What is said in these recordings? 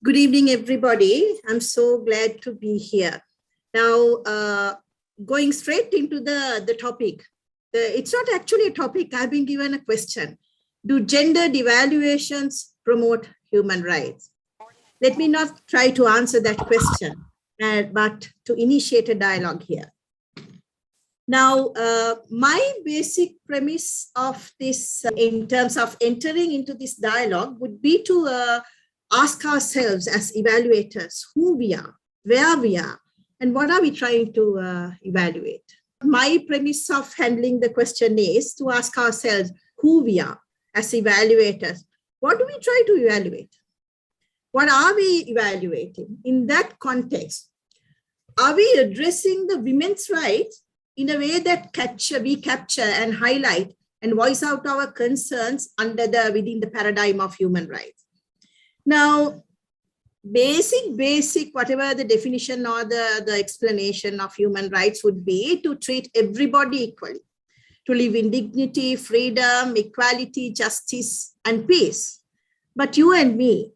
Good evening, everybody. I'm so glad to be here. Now, going straight into the topic, it's not actually a topic. I've been given a question. Do gender devaluations promote human rights? Let me not try to answer that question, but to initiate a dialogue here. Now, my basic premise of this, in terms of entering into this dialogue, would be to ask ourselves as evaluators who we are, where we are, and what are we trying to evaluate. My premise of handling the question is to ask ourselves who we are as evaluators. What do we try to evaluate? What are we evaluating? In that context, are we addressing the women's rights in a way that we capture and highlight and voice out our concerns within the paradigm of human rights? Now, basic, whatever the definition or the explanation of human rights would be, to treat everybody equally, to live in dignity, freedom, equality, justice, and peace. But you and me,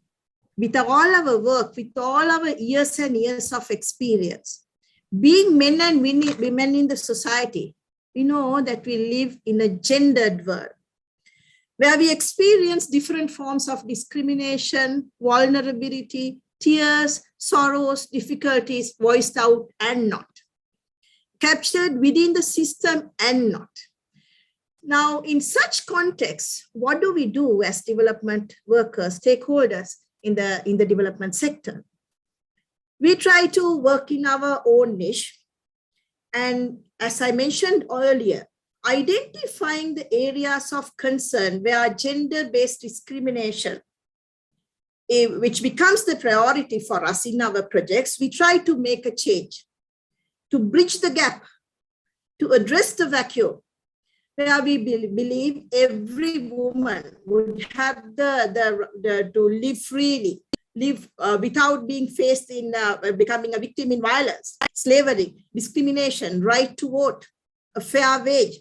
with all our work, with all our years and years of experience, being men and women in the society, we know that we live in a gendered world, where we experience different forms of discrimination, vulnerability, tears, sorrows, difficulties, voiced out and not, captured within the system and not. Now, in such context, what do we do as development workers, stakeholders in the development sector? We try to work in our own niche. And as I mentioned earlier, identifying the areas of concern where gender-based discrimination, which becomes the priority for us in our projects, we try to make a change, to bridge the gap, to address the vacuum, where we believe every woman would have to live freely, live without being faced in becoming a victim in violence, slavery, discrimination, right to vote, a fair wage.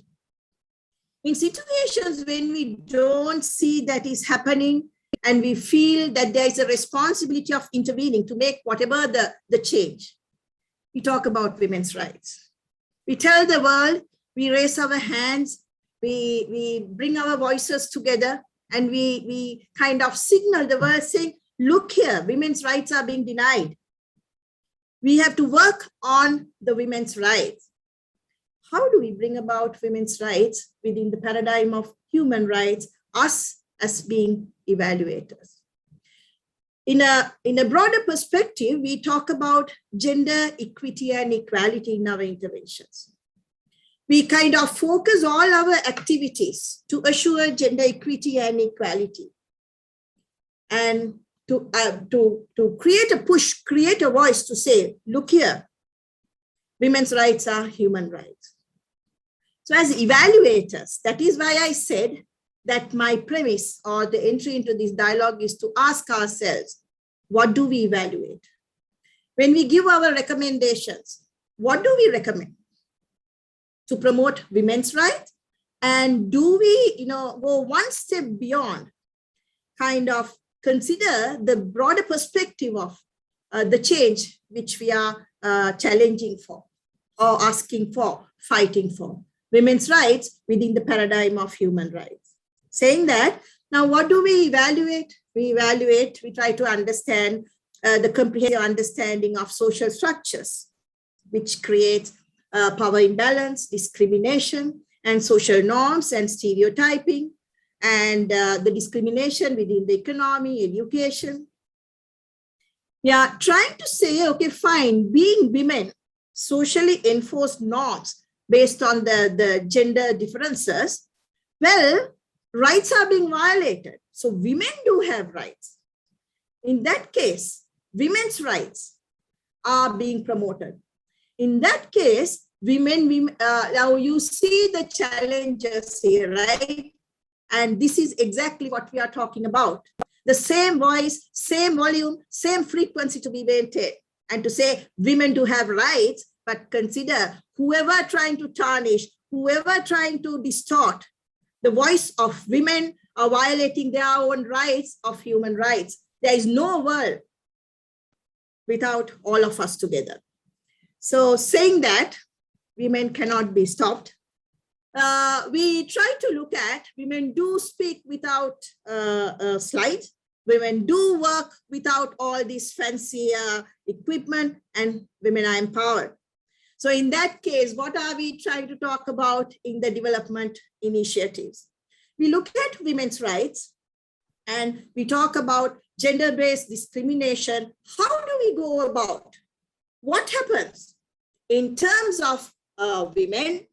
In situations when we don't see that is happening and we feel that there is a responsibility of intervening to make whatever the change, we talk about women's rights. We tell the world, we raise our hands, we bring our voices together, and we kind of signal the world saying, look here, women's rights are being denied. We have to work on the women's rights. How do we bring about women's rights within the paradigm of human rights, us as being evaluators? In a broader perspective, we talk about gender equity and equality in our interventions. We kind of focus all our activities to assure gender equity and equality, and to create a push, create a voice to say, look here, women's rights are human rights. So as evaluators, that is why I said that my premise or the entry into this dialogue is to ask ourselves, what do we evaluate? When we give our recommendations, what do we recommend? To promote women's rights? And do we go one step beyond, kind of consider the broader perspective of the change which we are challenging for, or asking for, fighting for? Women's rights within the paradigm of human rights. Saying that, now what do we evaluate? We try to understand the comprehensive understanding of social structures, which create power imbalance, discrimination, and social norms and stereotyping, and the discrimination within the economy, education. We are trying to say, okay, fine, being women, socially enforced norms based on the gender differences, well, rights are being violated. So women do have rights. In that case, women's rights are being promoted. In that case, now you see the challenges here, right? And this is exactly what we are talking about. The same voice, same volume, same frequency to be maintained. And to say women do have rights, but consider whoever trying to tarnish, whoever trying to distort the voice of women are violating their own rights of human rights. There is no world without all of us together. So saying that women cannot be stopped, we try to look at women do speak without slides. Women do work without all this fancy equipment, and women are empowered. So in that case, what are we trying to talk about in the development initiatives? We look at women's rights and we talk about gender-based discrimination. How do we go about? What happens in terms of women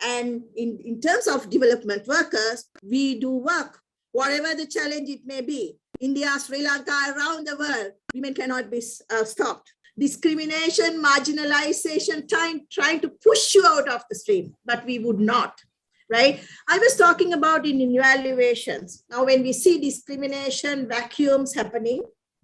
and in terms of development workers? We do work, whatever the challenge it may be. India, Sri Lanka, around the world, women cannot be stopped. Discrimination, marginalization, trying to push you out of the stream, but we would not, right? I was talking about in evaluations. Now, when we see discrimination, vacuums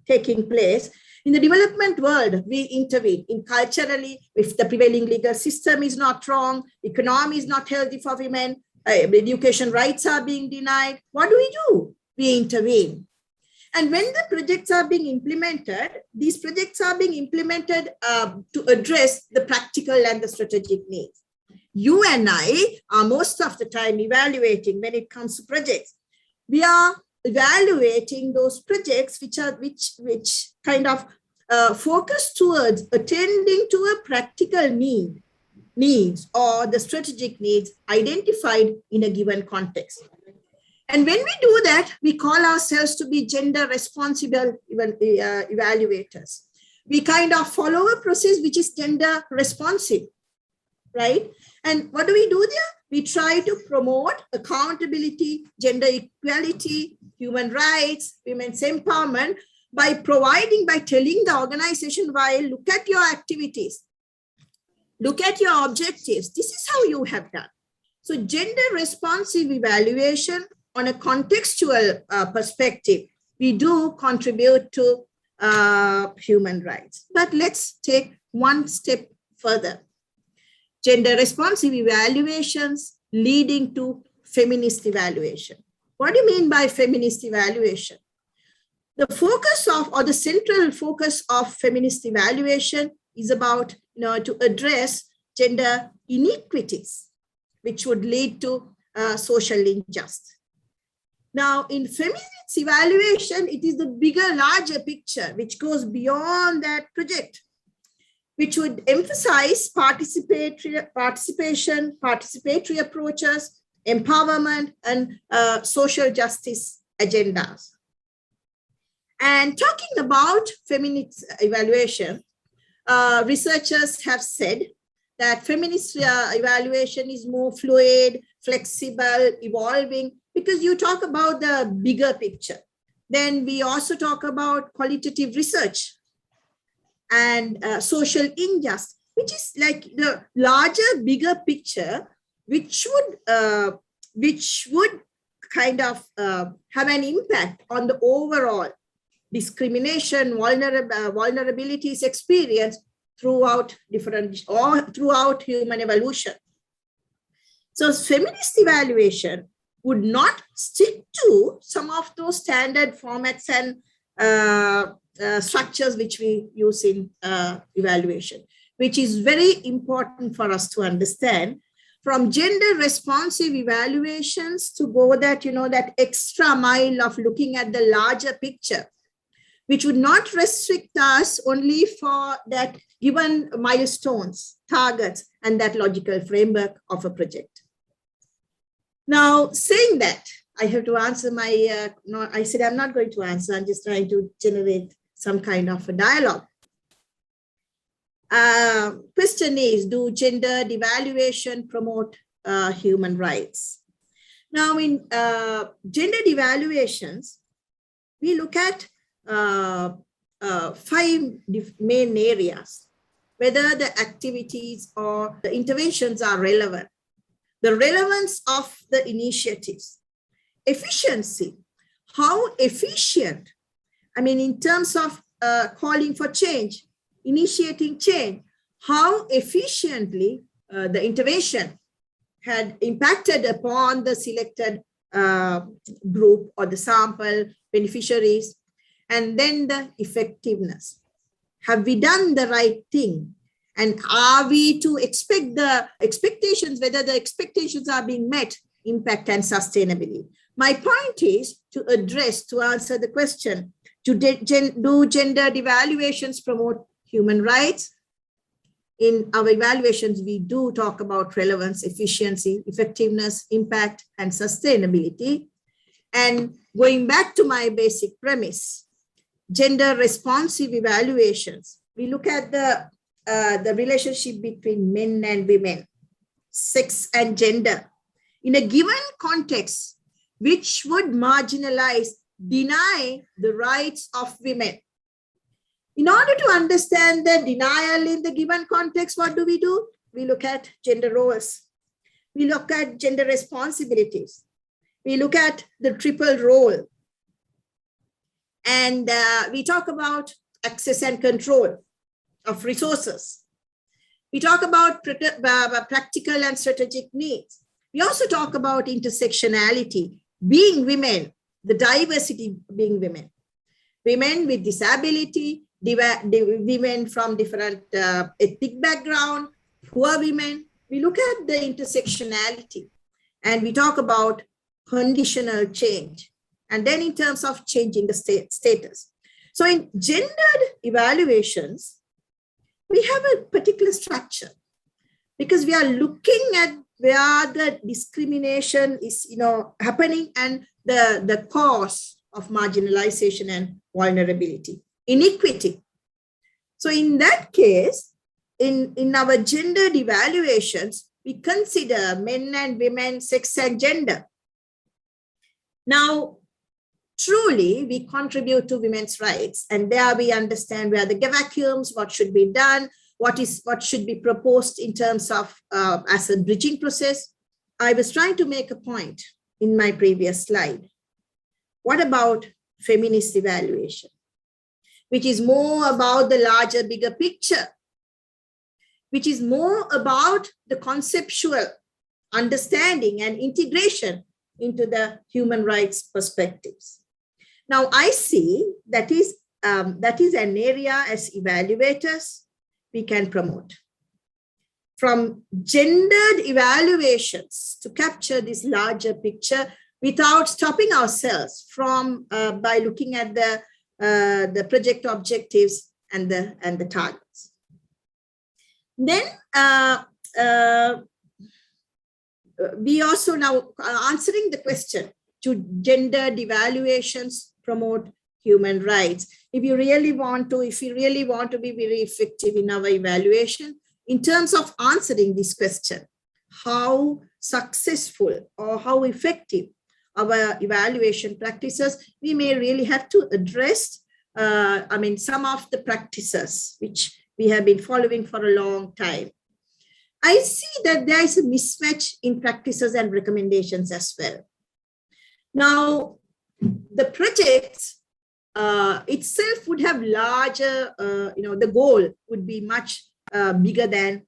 taking place, in the development world, we intervene in culturally. If the prevailing legal system is not wrong, economy is not healthy for women, education rights are being denied, what do? We intervene. And when the projects are being implemented, these projects are being implemented to address the practical and the strategic needs. You and I are most of the time evaluating when it comes to projects. We are evaluating those projects which kind of focus towards attending to a practical needs or the strategic needs identified in a given context. And when we do that, we call ourselves to be gender responsible evaluators. We kind of follow a process which is gender responsive, right? And what do there? We try to promote accountability, gender equality, human rights, women's empowerment by telling the organization, while look at your activities, look at your objectives. This is how you have done. So gender responsive evaluation on a contextual perspective, we do contribute to human rights. But let's take one step further. Gender responsive evaluations leading to feminist evaluation. What do you mean by feminist evaluation? The focus of, or the central focus of feminist evaluation is about, to address gender inequities, which would lead to social injustice. Now, in feminist evaluation, it is the bigger, larger picture, which goes beyond that project, which would emphasize participatory approaches, empowerment, and social justice agendas. And talking about feminist evaluation, researchers have said that feminist evaluation is more fluid, flexible, evolving, because you talk about the bigger picture. Then we also talk about qualitative research and social injustice, which is like the larger, bigger picture, which would kind of have an impact on the overall discrimination, vulnerabilities experience throughout human evolution. So feminist evaluation would not stick to some of those standard formats and structures which we use in evaluation, which is very important for us to understand. From gender responsive evaluations to go that, that extra mile of looking at the larger picture, which would not restrict us only for that given milestones, targets, and that logical framework of a project. Now, saying that, I have to answer my, no, I said I'm not going to answer, I'm just trying to generate some kind of a dialogue. Question is, do gender devaluation promote human rights? Now, in gender devaluations, we look at 5 main areas, whether the activities or the interventions are relevant. The relevance of the initiatives, efficiency, how efficient, I mean, in terms of calling for change, initiating change, how efficiently the intervention had impacted upon the selected group or the sample beneficiaries, and then the effectiveness. Have we done the right thing? And are we to expect the expectations, whether the expectations are being met, impact and sustainability? My point is to answer the question, do gendered evaluations promote human rights? In our evaluations, we do talk about relevance, efficiency, effectiveness, impact, and sustainability. And going back to my basic premise, gender responsive evaluations, we look at the relationship between men and women, sex and gender, in a given context, which would marginalize, deny the rights of women. In order to understand the denial in the given context, what do? We look at gender roles. We look at gender responsibilities. We look at the triple role. And we talk about access and control of resources. We talk about practical and strategic needs. We also talk about intersectionality, being women, the diversity being women. Women with disability, women from different ethnic background, poor women. We look at the intersectionality and we talk about conditional change. And then in terms of changing the status. So in gendered evaluations, we have a particular structure because we are looking at where the discrimination is, happening and the cause of marginalization and vulnerability, inequity. So in that case, in our gendered evaluations, we consider men and women, sex and gender. Now, truly, we contribute to women's rights, and there we understand where the vacuums, what should be done, what should be proposed in terms of as a bridging process. I was trying to make a point in my previous slide. What about feminist evaluation, which is more about the larger, bigger picture, which is more about the conceptual understanding and integration into the human rights perspectives. Now, I see that is an area as evaluators we can promote. From gendered evaluations to capture this larger picture without stopping ourselves from by looking at the project objectives and the targets. Then we also now answering the question, to gendered evaluations promote human rights? If we really want to be very effective in our evaluation, in terms of answering this question, how successful or how effective our evaluation practices, we may really have to address, some of the practices which we have been following for a long time. I see that there is a mismatch in practices and recommendations as well. Now, the project itself would have larger, the goal would be much bigger than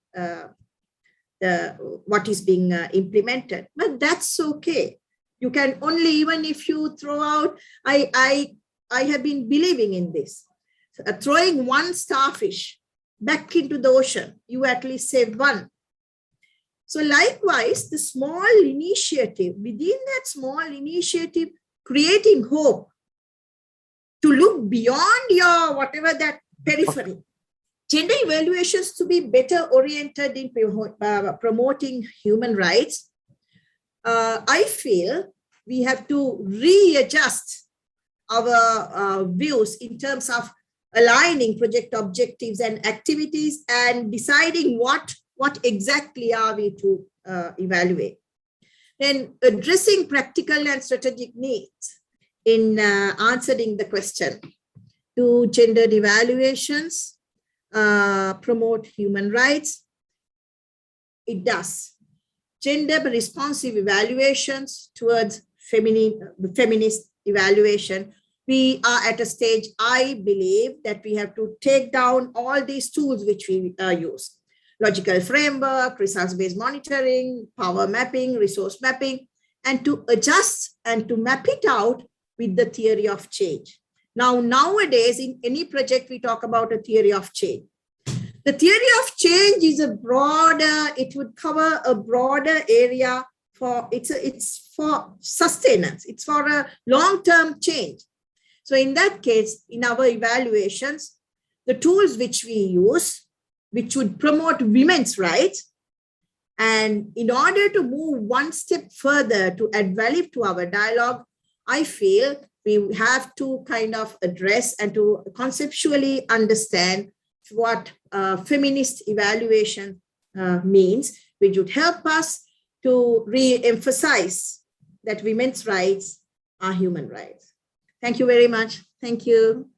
what is being implemented, but that's okay. You can only, even if you throw out, I have been believing in this, throwing one starfish back into the ocean, you at least save one. So likewise, the small initiative, within that small initiative, creating hope to look beyond your whatever that periphery. Gender evaluations to be better oriented in promoting human rights. I feel we have to readjust our views in terms of aligning project objectives and activities and deciding what exactly are we to evaluate. Then addressing practical and strategic needs in answering the question, do gendered evaluations promote human rights? It does. Gender responsive evaluations towards feminist evaluation. We are at a stage, I believe, that we have to take down all these tools which we use. Logical framework, results-based monitoring, power mapping, resource mapping, and to adjust and to map it out with the theory of change. Now, nowadays, in any project, we talk about a theory of change. The theory of change is it would cover a broader area it's for sustenance. It's for a long-term change. So in that case, in our evaluations, the tools which we use, which would promote women's rights, and in order to move one step further to add value to our dialogue, I feel we have to kind of address and to conceptually understand what feminist evaluation means, which would help us to re-emphasize that women's rights are human rights. Thank you very much. Thank you.